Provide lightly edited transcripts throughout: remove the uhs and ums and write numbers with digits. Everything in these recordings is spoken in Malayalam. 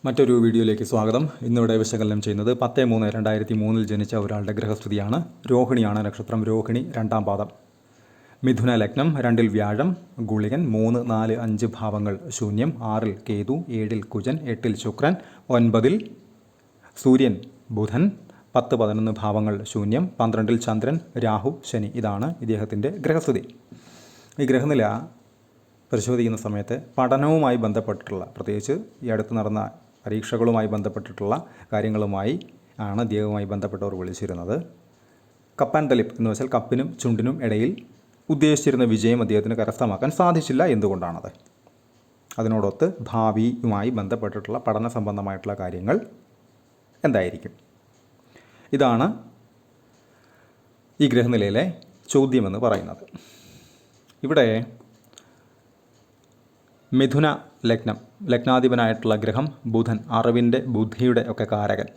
മറ്റൊരു വീഡിയോയിലേക്ക് സ്വാഗതം. ഇന്നിവിടെ വിശകലനം ചെയ്യുന്നത് 10-3-2003 ജനിച്ച ഒരാളുടെ ഗ്രഹസ്ഥിതിയാണ്. രോഹിണിയാണ് നക്ഷത്രം. രോഹിണി 2-ാം പാദം. മിഥുന ലഗ്നം. 2-ൽ വ്യാഴം, ഗുളികൻ. 3, 4, 5 ഭാവങ്ങൾ ശൂന്യം. 6-ൽ കേതു, 7-ൽ കുജൻ, 8-ൽ ശുക്രൻ, 9-ൽ സൂര്യൻ, ബുധൻ. 10, 11 ഭാവങ്ങൾ ശൂന്യം. 12-ൽ ചന്ദ്രൻ, രാഹു, ശനി. ഇതാണ് ഇദ്ദേഹത്തിൻ്റെ ഗ്രഹസ്ഥിതി. ഈ ഗ്രഹനില പരിശോധിക്കുന്ന സമയത്ത് പഠനവുമായി ബന്ധപ്പെട്ടിട്ടുള്ള, പ്രത്യേകിച്ച് ഈ അടുത്ത് നടന്ന പരീക്ഷകളുമായി ബന്ധപ്പെട്ടിട്ടുള്ള കാര്യങ്ങളുമായി ആണ് ഇദ്ദേഹവുമായി ബന്ധപ്പെട്ടവർ വിളിച്ചിരുന്നത്. കപ്പ് ആൻഡ് ദ ലിപ്പ് എന്ന് വെച്ചാൽ കപ്പിനും ചുണ്ടിനും ഇടയിൽ ഉദ്ദേശിച്ചിരുന്ന വിജയം അദ്ദേഹത്തിന് കരസ്ഥമാക്കാൻ സാധിച്ചില്ല. എന്തുകൊണ്ടാണത്? അതിനോടൊത്ത് ഭാവിയുമായി ബന്ധപ്പെട്ടിട്ടുള്ള പഠന സംബന്ധമായിട്ടുള്ള കാര്യങ്ങൾ എന്തായിരിക്കും? ഇതാണ് ഈ ഗ്രഹനിലയിലെ ചോദ്യമെന്ന് പറയുന്നത്. ഇവിടെ മിഥുന ലഗ്നം, ലഗ്നാധിപനായിട്ടുള്ള ഗ്രഹം ബുധൻ, അറിവിൻ്റെ ബുദ്ധിയുടെ ഒക്കെ കാരകൻ.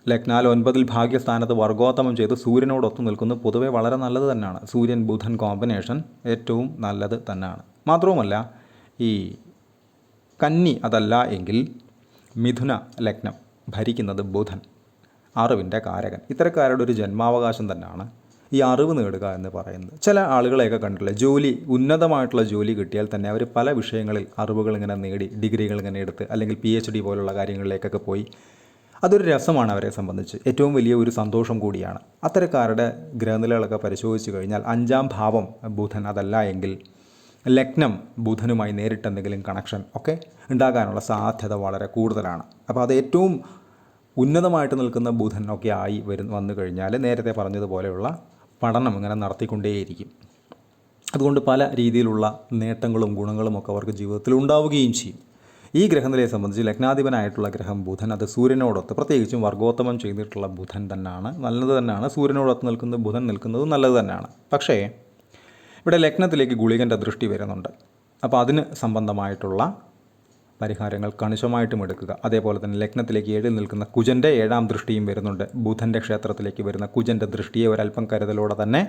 ലഗ്നാൽ 9-ൽ ഭാഗ്യസ്ഥാനത്ത് വർഗോത്തമം ചെയ്ത് സൂര്യനോടൊത്ത് നിൽക്കുന്നത് പൊതുവെ വളരെ നല്ലത് തന്നെയാണ്. സൂര്യൻ ബുധൻ കോമ്പിനേഷൻ ഏറ്റവും നല്ലത് തന്നെയാണ്. മാത്രവുമല്ല, ഈ കന്നി അതല്ല എങ്കിൽ മിഥുന ലഗ്നം ഭരിക്കുന്നത് ബുധൻ, അറിവിൻ്റെ കാരകൻ. ഇത്തരക്കാരുടെ ഒരു ജന്മാവകാശം തന്നെയാണ് ഈ അറിവ് നേടുക എന്ന് പറയുന്നത്. ചില ആളുകളെയൊക്കെ കണ്ടിട്ടില്ല, ജോലി, ഉന്നതമായിട്ടുള്ള ജോലി കിട്ടിയാൽ തന്നെ അവർ പല വിഷയങ്ങളിൽ അറിവുകൾ ഇങ്ങനെ നേടി, ഡിഗ്രികൾ ഇങ്ങനെ എടുത്ത്, അല്ലെങ്കിൽ PhD പോലുള്ള കാര്യങ്ങളിലേക്കൊക്കെ പോയി. അതൊരു രസമാണ് അവരെ സംബന്ധിച്ച്, ഏറ്റവും വലിയ ഒരു സന്തോഷം കൂടിയാണ്. അത്തരക്കാരുടെ ഗ്രഹനിലകളൊക്കെ പരിശോധിച്ച് കഴിഞ്ഞാൽ 5-ാം ഭാവം ബുധൻ അതല്ല എങ്കിൽ ലഗ്നം ബുധനുമായി നേരിട്ട് എന്തെങ്കിലും കണക്ഷൻ ഒക്കെ ഉണ്ടാകാനുള്ള സാധ്യത വളരെ കൂടുതലാണ്. അപ്പോൾ അത് ഏറ്റവും ഉന്നതമായിട്ട് നിൽക്കുന്ന ബുധൻ ഒക്കെ ആയി വന്നു കഴിഞ്ഞാൽ നേരത്തെ പറഞ്ഞതുപോലെയുള്ള പഠനം ഇങ്ങനെ നടത്തിക്കൊണ്ടേയിരിക്കും. അതുകൊണ്ട് പല രീതിയിലുള്ള നേട്ടങ്ങളും ഗുണങ്ങളും ഒക്കെ അവർക്ക് ജീവിതത്തിൽ ഉണ്ടാവുകയും ചെയ്യും. ഈ ഗ്രഹനിലയെ സംബന്ധിച്ച് ലഗ്നാധിപനായിട്ടുള്ള ഗ്രഹം ബുധൻ, അത് സൂര്യനോടൊത്ത്, പ്രത്യേകിച്ചും വർഗോത്തമം ചെയ്തിട്ടുള്ള ബുധൻ തന്നെയാണ്, നല്ലത് തന്നെയാണ്. സൂര്യനോടൊത്ത് നിൽക്കുന്ന ബുധൻ നിൽക്കുന്നത് നല്ലത് തന്നെയാണ്. പക്ഷേ ഇവിടെ ലഗ്നത്തിലേക്ക് ഗുളികൻ്റെ ദൃഷ്ടി വരുന്നുണ്ട്. അപ്പോൾ അതിന് സംബന്ധമായിട്ടുള്ള പരിഹാരങ്ങൾ കണിശമായിട്ടും എടുക്കുക. അതേപോലെ തന്നെ ലഗ്നത്തിലേക്ക് 7-ൽ നിൽക്കുന്ന കുജൻ്റെ 7-ാം ദൃഷ്ടിയും വരുന്നുണ്ട്. ബുധൻ്റെ ക്ഷേത്രത്തിലേക്ക് വരുന്ന കുജൻ്റെ ദൃഷ്ടിയെ ഒരല്പം കരുതലോടെ തന്നെ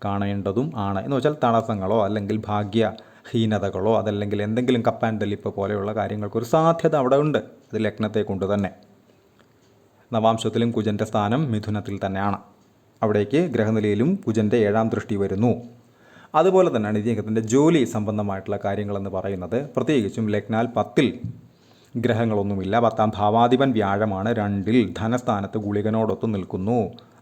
കാണേണ്ടതും ആണ്. എന്ന് വെച്ചാൽ തടസ്സങ്ങളോ അല്ലെങ്കിൽ ഭാഗ്യഹീനതകളോ അതല്ലെങ്കിൽ എന്തെങ്കിലും കപ്പ് ആൻഡ് ദ ലിപ്പ് പോലെയുള്ള കാര്യങ്ങൾക്കൊരു സാധ്യത അവിടെ ഉണ്ട്. അത് ലഗ്നത്തെ കൊണ്ട് തന്നെ. നവാംശത്തിലും കുജൻ്റെ സ്ഥാനം മിഥുനത്തിൽ തന്നെയാണ്. അവിടേക്ക് ഗ്രഹനിലയിലും കുജൻ്റെ 7-ാം ദൃഷ്ടി വരുന്നു. അതുപോലെ തന്നെയാണ് ഇദ്ദേഹത്തിൻ്റെ ജോലി സംബന്ധമായിട്ടുള്ള കാര്യങ്ങളെന്ന് പറയുന്നത്. പ്രത്യേകിച്ചും ലഗ്നാൽ 10-ൽ ഗ്രഹങ്ങളൊന്നുമില്ല. 10-ാം ഭാവാധിപൻ വ്യാഴമാണ്. 2-ൽ ധനസ്ഥാനത്ത് ഗുളികനോടൊത്ത് നിൽക്കുന്നു.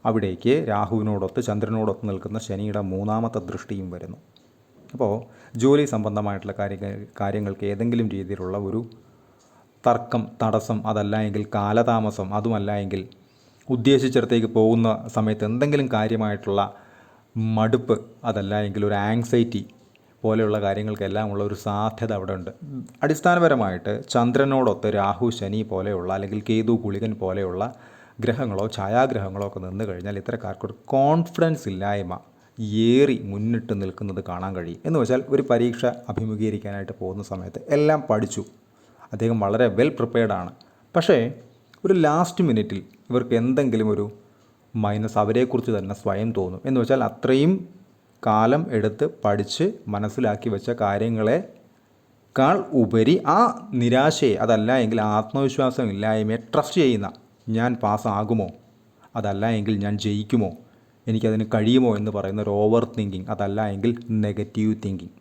അവിടേക്ക് രാഹുവിനോടൊത്ത് ചന്ദ്രനോടൊത്ത് നിൽക്കുന്ന ശനിയുടെ 3-ാമത്തെ ദൃഷ്ടിയും വരുന്നു. അപ്പോൾ ജോലി സംബന്ധമായിട്ടുള്ള കാര്യങ്ങൾക്ക് ഏതെങ്കിലും രീതിയിലുള്ള ഒരു തർക്കം, തടസ്സം, അതല്ല എങ്കിൽ കാലതാമസം, അതുമല്ല എങ്കിൽ ഉദ്ദേശിച്ചിടത്തേക്ക് പോകുന്ന സമയത്ത് എന്തെങ്കിലും കാര്യമായിട്ടുള്ള മടുപ്പ്, അതല്ല എങ്കിൽ ഒരു ആങ്സൈറ്റി പോലെയുള്ള കാര്യങ്ങൾക്കെല്ലാം ഉള്ള ഒരു സാധ്യത അവിടെ ഉണ്ട്. അടിസ്ഥാനപരമായിട്ട് ചന്ദ്രനോടൊത്ത് രാഹു, ശനി പോലെയുള്ള അല്ലെങ്കിൽ കേതു, ഗുളികൻ പോലെയുള്ള ഗ്രഹങ്ങളോ ഛായാഗ്രഹങ്ങളോ ഒക്കെ നിന്ന് കഴിഞ്ഞാൽ ഇത്തരക്കാർക്കൊരു കോൺഫിഡൻസ് ഇല്ലായ്മ ഏറി മുന്നിട്ട് നിൽക്കുന്നത് കാണാൻ കഴിയും. എന്ന് വെച്ചാൽ ഒരു പരീക്ഷ അഭിമുഖീകരിക്കാനായിട്ട് പോകുന്ന സമയത്ത് എല്ലാം പഠിച്ചു, അദ്ദേഹം വളരെ വെൽ പ്രിപ്പയർഡാണ്. പക്ഷേ ഒരു ലാസ്റ്റ് മിനിറ്റിൽ ഇവർക്ക് എന്തെങ്കിലും ഒരു മൈനസ് അവരെക്കുറിച്ച് തന്നെ സ്വയം തോന്നും. എന്ന് വെച്ചാൽ അത്രയും കാലം എടുത്ത് പഠിച്ച് മനസ്സിലാക്കി വെച്ച കാര്യങ്ങളെക്കാൾ ഉപരി ആ നിരാശയെ, അതല്ല എങ്കിൽ ആത്മവിശ്വാസം ഇല്ലായ്മയെ ട്രസ്റ്റ് ചെയ്യുന്ന, ഞാൻ പാസ്സാകുമോ, അതല്ല എങ്കിൽ ഞാൻ ജയിക്കുമോ, എനിക്കതിന് കഴിയുമോ എന്ന് പറയുന്ന ഒരു ഓവർ തിങ്കിങ്, അതല്ല എങ്കിൽ നെഗറ്റീവ് തിങ്കിങ്,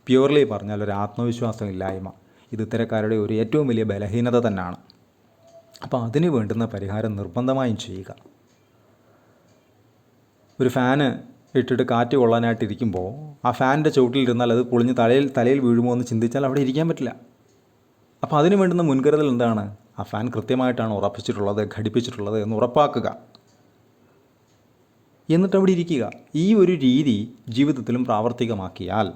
പ്യുവർലി പറഞ്ഞാൽ ഒരു ആത്മവിശ്വാസം ഇല്ലായ്മ, ഇത് ഇത്തരക്കാരുടെ ഒരു ഏറ്റവും വലിയ ബലഹീനത തന്നെയാണ്. അപ്പോൾ അതിന് വേണ്ടുന്ന പരിഹാരം നിർബന്ധമായും ചെയ്യുക. ഒരു ഫാന് ഇട്ടിട്ട് കാറ്റ് കൊള്ളാനായിട്ടിരിക്കുമ്പോൾ ആ ഫാനിൻ്റെ ചുവട്ടിലിരുന്നാൽ അത് പൊളിഞ്ഞ് തലയിൽ വീഴുമോ എന്ന് ചിന്തിച്ചാൽ അവിടെ ഇരിക്കാൻ പറ്റില്ല. അപ്പോൾ അതിന് വേണ്ടുന്ന മുൻകരുതൽ എന്താണ്? ആ ഫാൻ കൃത്യമായിട്ടാണ് ഉറപ്പിച്ചിട്ടുള്ളത്, ഘടിപ്പിച്ചിട്ടുള്ളത് എന്ന് ഉറപ്പാക്കുക. എന്നിട്ട് അവിടെ ഇരിക്കുക. ഈ ഒരു രീതി ജീവിതത്തിലും പ്രാവർത്തികമാക്കിയാൽ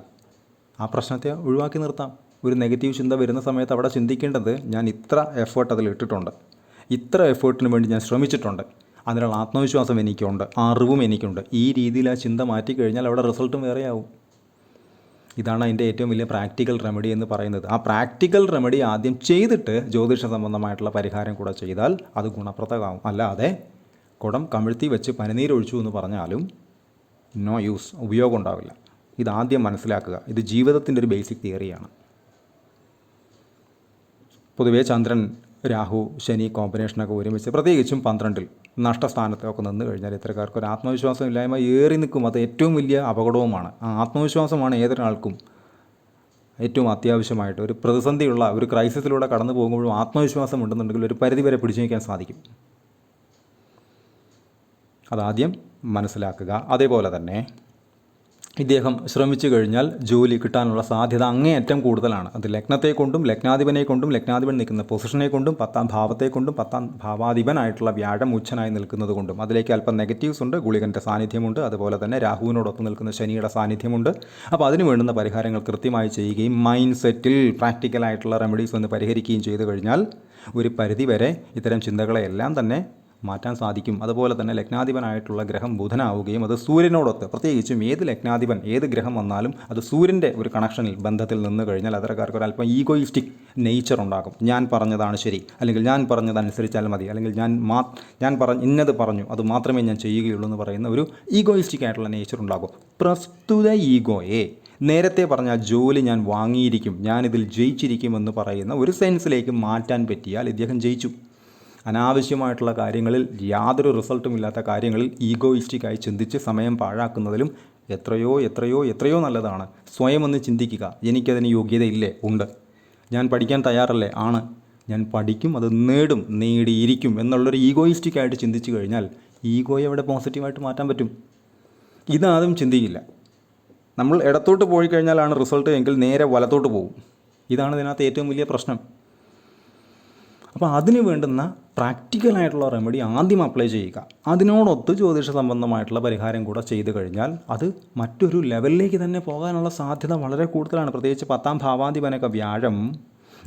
ആ പ്രശ്നത്തെ ഒഴിവാക്കി നിർത്താം. ഒരു നെഗറ്റീവ് ചിന്ത വരുന്ന സമയത്ത് അവിടെ ചിന്തിക്കേണ്ടത്, ഞാൻ ഇത്ര എഫേർട്ട് അതിൽ ഇട്ടിട്ടുണ്ട്, ഇത്ര എഫേർട്ടിന് വേണ്ടി ഞാൻ ശ്രമിച്ചിട്ടുണ്ട്, അതിനുള്ള ആത്മവിശ്വാസം എനിക്കുണ്ട്, അറിവും എനിക്കുണ്ട്. ഈ രീതിയിൽ ആ ചിന്ത മാറ്റിക്കഴിഞ്ഞാൽ അവിടെ റിസൾട്ടും വേറെയാവും. ഇതാണ് അതിൻ്റെ ഏറ്റവും വലിയ പ്രാക്ടിക്കൽ റെമഡി എന്ന് പറയുന്നത്. ആ പ്രാക്ടിക്കൽ റെമഡി ആദ്യം ചെയ്തിട്ട് ജ്യോതിഷ സംബന്ധമായിട്ടുള്ള പരിഹാരം കൂടെ ചെയ്താൽ അത് ഗുണപ്രദമാകും. അല്ലാതെ കുടം കമിഴ്ത്തി വെച്ച് പനിനീരൊഴിച്ചു എന്ന് പറഞ്ഞാലും നോ യൂസ്, ഉപയോഗം ഉണ്ടാവില്ല. ഇതാദ്യം മനസ്സിലാക്കുക. ഇത് ജീവിതത്തിൻ്റെ ഒരു ബേസിക് തിയറിയാണ്. പൊതുവേ ചന്ദ്രൻ രാഹു ശനി കോമ്പിനേഷനൊക്കെ ഒരുമിച്ച് പ്രത്യേകിച്ചും 12-ൽ നഷ്ടസ്ഥാനത്തൊക്കെ നിന്ന് കഴിഞ്ഞാൽ ഇത്തരക്കാർക്ക് ഒരു ആത്മവിശ്വാസം ഇല്ലായ്മ ഏറി നിൽക്കും. അത് ഏറ്റവും വലിയ അപകടവുമാണ്. ആ ആത്മവിശ്വാസമാണ് ഏതൊരാൾക്കും ഏറ്റവും അത്യാവശ്യമായിട്ട് ഒരു പ്രതിസന്ധിയുള്ള ഒരു ക്രൈസിസിലൂടെ കടന്നു പോകുമ്പോഴും ആത്മവിശ്വാസം ഉണ്ടെന്നുണ്ടെങ്കിൽ ഒരു പരിധിവരെ പിടിച്ചു നിൽക്കാൻ സാധിക്കും. അതാദ്യം മനസ്സിലാക്കുക. അതേപോലെ തന്നെ ഇദ്ദേഹം ശ്രമിച്ചു കഴിഞ്ഞാൽ ജോലി കിട്ടാനുള്ള സാധ്യത അങ്ങേയറ്റം കൂടുതലാണ്. അത് ലഗ്നത്തെ കൊണ്ടും ലഗ്നാധിപനെ കൊണ്ടും ലഗ്നാധിപൻ നിൽക്കുന്ന പൊസിഷനെ കൊണ്ടും 10-ാം ഭാവത്തെ കൊണ്ടും 10-ാം ഭാവാധിപനായിട്ടുള്ള വ്യാഴം ഉച്ചനായി നിൽക്കുന്നത് കൊണ്ടും. അതിലേക്ക് അല്പം നെഗറ്റീവ്സ് ഉണ്ട്. ഗുളികൻ്റെ സാന്നിധ്യമുണ്ട്. അതുപോലെ തന്നെ രാഹുവിനോടൊപ്പം നിൽക്കുന്ന ശനിയുടെ സാന്നിധ്യമുണ്ട്. അപ്പോൾ അതിന് വേണ്ടുന്ന പരിഹാരങ്ങൾ കൃത്യമായി ചെയ്യുകയും മൈൻഡ് സെറ്റിൽ പ്രാക്ടിക്കലായിട്ടുള്ള റെമഡീസ് ഒന്ന് പരിഹരിക്കുകയും ചെയ്തു കഴിഞ്ഞാൽ ഒരു പരിധിവരെ ഇത്തരം ചിന്തകളെല്ലാം തന്നെ മാറ്റാൻ സാധിക്കും. അതുപോലെ തന്നെ ലഗ്നാധിപനായിട്ടുള്ള ഗ്രഹം ബുധനാവുകയും അത് സൂര്യനോടൊത്ത്, പ്രത്യേകിച്ചും ഏത് ലഗ്നാധിപൻ ഏത് ഗ്രഹം വന്നാലും അത് സൂര്യൻ്റെ ഒരു കണക്ഷനിൽ ബന്ധത്തിൽ നിന്ന് കഴിഞ്ഞാൽ അത്തരക്കാർക്ക് ഒരല്പം ഈഗോയിസ്റ്റിക് നേച്ചർ ഉണ്ടാകും. ഞാൻ പറഞ്ഞതാണ് ശരി, അല്ലെങ്കിൽ ഞാൻ പറഞ്ഞതനുസരിച്ചാൽ മതി, അല്ലെങ്കിൽ ഞാൻ ഇന്നത് പറഞ്ഞു അത് മാത്രമേ ഞാൻ ചെയ്യുകയുള്ളൂ എന്ന് പറയുന്ന ഒരു ഈഗോയിസ്റ്റിക് ആയിട്ടുള്ള നേച്ചർ ഉണ്ടാകും. പ്രസ്തുത ഈഗോയെ നേരത്തെ പറഞ്ഞ ജോലി ഞാൻ വാങ്ങിയിരിക്കും, ഞാനിതിൽ ജയിച്ചിരിക്കുമെന്ന് പറയുന്ന ഒരു സെൻസിലേക്ക് മാറ്റാൻ പറ്റിയാൽ ഇദ്ദേഹം ജയിച്ചു. അനാവശ്യമായിട്ടുള്ള കാര്യങ്ങളിൽ യാതൊരു റിസൾട്ടും ഇല്ലാത്ത കാര്യങ്ങളിൽ ഈഗോയിസ്റ്റിക്കായി ചിന്തിച്ച് സമയം പാഴാക്കുന്നതിലും എത്രയോ എത്രയോ എത്രയോ നല്ലതാണ് സ്വയം ഒന്ന് ചിന്തിക്കുക. എനിക്കതിന് യോഗ്യതയില്ലേ? ഉണ്ട്. ഞാൻ പഠിക്കാൻ തയ്യാറല്ലേ? ആണ്. ഞാൻ പഠിക്കും, അത് നേടിയിരിക്കും എന്നുള്ളൊരു ഈഗോയിസ്റ്റിക്കായിട്ട് ചിന്തിച്ചു കഴിഞ്ഞാൽ ഈഗോയെ അവിടെ പോസിറ്റീവായിട്ട് മാറ്റാൻ പറ്റും. ഇതാദ്യം ചിന്തിക്കില്ല. നമ്മൾ ഇടത്തോട്ട് പോയി കഴിഞ്ഞാലാണ് റിസൾട്ട് എങ്കിൽ നേരെ വലത്തോട്ട് പോകും. ഇതാണ് ഇതിനകത്ത് ഏറ്റവും വലിയ പ്രശ്നം. അപ്പോൾ അതിന് വേണ്ടുന്ന പ്രാക്ടിക്കലായിട്ടുള്ള റെമഡി ആദ്യം അപ്ലൈ ചെയ്യുക. അതിനോടൊത്ത് ജ്യോതിഷ സംബന്ധമായിട്ടുള്ള പരിഹാരം കൂടെ ചെയ്തു കഴിഞ്ഞാൽ അത് മറ്റൊരു ലെവലിലേക്ക് തന്നെ പോകാനുള്ള സാധ്യത വളരെ കൂടുതലാണ്. പ്രത്യേകിച്ച് 10-ാം ഭാവാധിപനൊക്കെ വ്യാഴം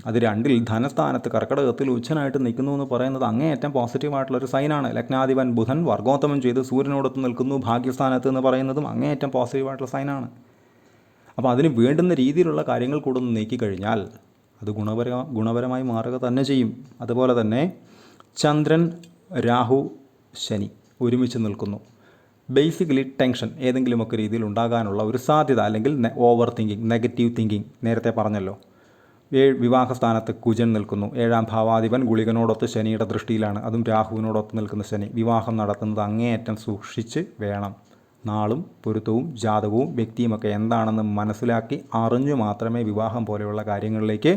അത് 2-ൽ ധനസ്ഥാനത്ത് കർക്കിടകത്തിൽ ഉച്ചനായിട്ട് നിൽക്കുന്നു എന്ന് പറയുന്നത് അങ്ങേയറ്റം പോസിറ്റീവായിട്ടുള്ളൊരു സൈനാണ്. ലഗ്നാധിപൻ ബുധൻ വർഗോത്തമം ചെയ്ത് സൂര്യനോടൊത്ത് നിൽക്കുന്നു ഭാഗ്യസ്ഥാനത്ത് എന്ന് പറയുന്നതും അങ്ങേയറ്റം പോസിറ്റീവായിട്ടുള്ള സൈനാണ്. അപ്പോൾ അതിന് വേണ്ടുന്ന രീതിയിലുള്ള കാര്യങ്ങൾ കൂടെ ഒന്ന് നീക്കിക്കഴിഞ്ഞാൽ അത് ഗുണപരമായി മാറുക തന്നെ ചെയ്യും. അതുപോലെ തന്നെ ചന്ദ്രൻ രാഹു ശനി ഒരുമിച്ച് നിൽക്കുന്നു. ബേസിക്കലി ടെൻഷൻ ഏതെങ്കിലുമൊക്കെ രീതിയിൽ ഉണ്ടാകാനുള്ള ഒരു സാധ്യത, അല്ലെങ്കിൽ ഓവർ തിങ്കിങ്, നെഗറ്റീവ് തിങ്കിങ് നേരത്തെ പറഞ്ഞല്ലോ. വിവാഹസ്ഥാനത്ത് കുജൻ നിൽക്കുന്നു. 7-ാം ഭാവാധിപൻ ഗുളികനോടൊത്ത് ശനിയുടെ ദൃഷ്ടിയിലാണ്. അതും രാഹുവിനോടൊത്ത് നിൽക്കുന്ന ശനി. വിവാഹം നടത്തുന്നത് അങ്ങേയറ്റം സൂക്ഷിച്ച് വേണം. നാളും പൊരുത്തവും ജാതകവും വ്യക്തിയുമൊക്കെ എന്താണെന്ന് മനസ്സിലാക്കി അറിഞ്ഞു മാത്രമേ വിവാഹം പോലെയുള്ള കാര്യങ്ങളിലേക്ക്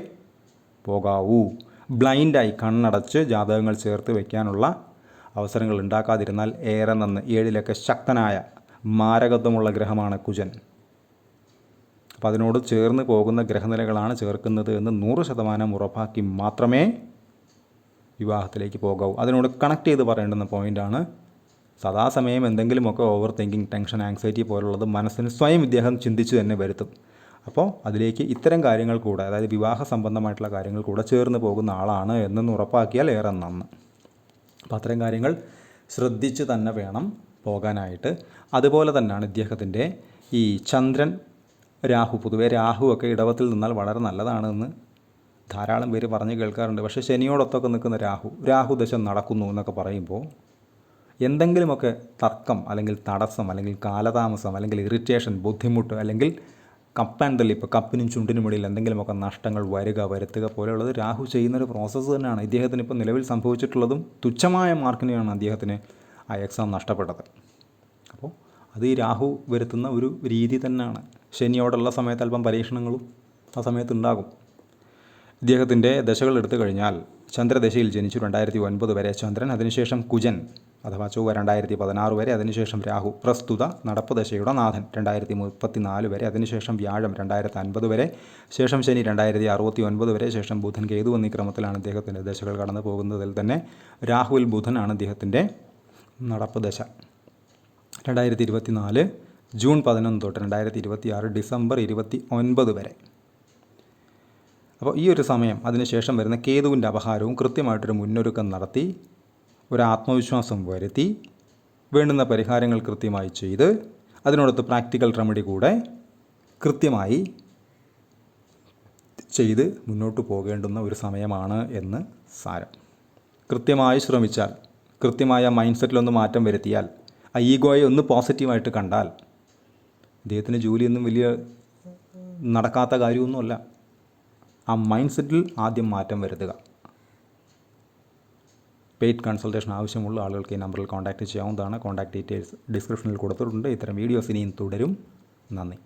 പോകാവൂ. ബ്ലൈൻഡായി കണ്ണടച്ച് ജാതകങ്ങൾ ചേർത്ത് വയ്ക്കാനുള്ള അവസരങ്ങൾ ഉണ്ടാക്കാതിരുന്നാൽ ഏറെ നന്ന്. 7-ലൊക്കെ ശക്തനായ മാരകത്വമുള്ള ഗ്രഹമാണ് കുജൻ. അപ്പോൾ അതിനോട് ചേർന്ന് പോകുന്ന ഗ്രഹനിലകളാണ് ചേർക്കുന്നത് എന്ന് 100% ഉറപ്പാക്കി മാത്രമേ വിവാഹത്തിലേക്ക് പോകാവൂ. അതിനോട് കണക്ട് ചെയ്ത് പറയേണ്ടുന്ന പോയിൻ്റാണ് സദാസമയം എന്തെങ്കിലുമൊക്കെ ഓവർ തിങ്കിങ്, ടെൻഷൻ, ആങ്സൈറ്റി പോലുള്ളത് മനസ്സിന് സ്വയം ഇദ്ദേഹം ചിന്തിച്ച് തന്നെ വരുത്തും. അപ്പോൾ അതിലേക്ക് ഇത്തരം കാര്യങ്ങൾ കൂടെ, അതായത് വിവാഹ സംബന്ധമായിട്ടുള്ള കാര്യങ്ങൾ കൂടെ ചേർന്ന് പോകുന്ന ആളാണ് എന്നൊന്ന് ഉറപ്പാക്കിയാൽ ഏറെ നന്ന്. അപ്പോൾ അത്തരം കാര്യങ്ങൾ ശ്രദ്ധിച്ച് തന്നെ വേണം പോകാനായിട്ട്. അതുപോലെ തന്നെയാണ് ഇദ്ദേഹത്തിൻ്റെ ഈ ചന്ദ്രൻ രാഹു. പൊതുവേ രാഹുവൊക്കെ ഇടവത്തിൽ നിന്നാൽ വളരെ നല്ലതാണെന്ന് ധാരാളം പേര് പറഞ്ഞ് കേൾക്കാറുണ്ട്. പക്ഷേ ശനിയോടൊത്തൊക്കെ നിൽക്കുന്ന രാഹുദശ നടക്കുന്നു എന്നൊക്കെ പറയുമ്പോൾ എന്തെങ്കിലുമൊക്കെ തർക്കം, അല്ലെങ്കിൽ തടസ്സം, അല്ലെങ്കിൽ കാലതാമസം, അല്ലെങ്കിൽ ഇറിറ്റേഷൻ, ബുദ്ധിമുട്ട്, അല്ലെങ്കിൽ കപ്പ് ആൻഡ് തള്ളി, ഇപ്പോൾ കപ്പിനും ചുണ്ടിനും ഇടയിൽ എന്തെങ്കിലുമൊക്കെ നഷ്ടങ്ങൾ വരുത്തുക പോലെയുള്ളത് രാഹു ചെയ്യുന്നൊരു പ്രോസസ്സ് തന്നെയാണ്. ഇദ്ദേഹത്തിന് ഇപ്പോൾ നിലവിൽ സംഭവിച്ചിട്ടുള്ളതും തുച്ഛമായ മാർക്കിനെയാണ് അദ്ദേഹത്തിന് ആ എക്സാം നഷ്ടപ്പെട്ടത്. അപ്പോൾ അത് ഈ രാഹു വരുത്തുന്ന ഒരു രീതി തന്നെയാണ്. ശനിയോടുള്ള സമയത്ത് അല്പം പരീക്ഷണങ്ങളും ആ സമയത്ത് ഉണ്ടാകും. ഇദ്ദേഹത്തിൻ്റെ ദശകൾ എടുത്തു കഴിഞ്ഞാൽ ചന്ദ്രദശയിൽ ജനിച്ചു 2009 വരെ ചന്ദ്രൻ, അതിനുശേഷം കുജൻ അഥവാ ചൊവ്വ 2016 വരെ, അതിനുശേഷം രാഹു പ്രസ്തുത നടപ്പ് ദശയുടെ നാഥൻ 2034 വരെ, അതിനുശേഷം വ്യാഴം 2050 വരെ, ശേഷം ശനി 2069 വരെ, ശേഷം ബുധൻ കേതു എന്നീ ക്രമത്തിലാണ് ഇദ്ദേഹത്തിൻ്റെ ദശകൾ കടന്നു പോകുന്നതിൽ തന്നെ രാഹുവിൽ ബുധനാണ് ഇദ്ദേഹത്തിൻ്റെ നടപ്പ് ദശ. 2024 ജൂൺ 11 തൊട്ട് 2026 ഡിസംബർ 29 വരെ. അപ്പോൾ ഈ ഒരു സമയം, അതിനുശേഷം വരുന്ന കേതുവിൻ്റെ അപഹാരവും കൃത്യമായിട്ടൊരു മുന്നൊരുക്കം നടത്തി, ഒരു ആത്മവിശ്വാസം വരുത്തി, വേണ്ടുന്ന പരിഹാരങ്ങൾ കൃത്യമായി ചെയ്ത്, അതിനോടൊത്ത് പ്രാക്ടിക്കൽ റെമഡി കൂടെ കൃത്യമായി ചെയ്ത് മുന്നോട്ട് പോകേണ്ടുന്ന ഒരു സമയമാണ് എന്ന് സാരം. കൃത്യമായി ശ്രമിച്ചാൽ, കൃത്യമായ മൈൻഡ് സെറ്റിലൊന്ന് മാറ്റം വരുത്തിയാൽ, ആ ഈഗോയെ ഒന്ന് പോസിറ്റീവായിട്ട് കണ്ടാൽ ഇദ്ദേഹത്തിന് ജോലിയൊന്നും വലിയ നടക്കാത്ത കാര്യമൊന്നുമല്ല. ആ മൈൻഡ് സെറ്റിൽ ആദ്യം മാറ്റം വരുത്തുക. പെയ്ഡ് കൺസൾട്ടേഷൻ ആവശ്യമുള്ള ആളുകൾക്ക് ഈ നമ്പറിൽ കോൺടാക്റ്റ് ചെയ്യാവുന്നതാണ്. കോൺടാക്ട് ഡീറ്റെയിൽസ് ഡിസ്ക്രിപ്ഷനിൽ കൊടുത്തിട്ടുണ്ട്. ഇത്തരം വീഡിയോസ് ഇനിയും തുടരും. നന്ദി.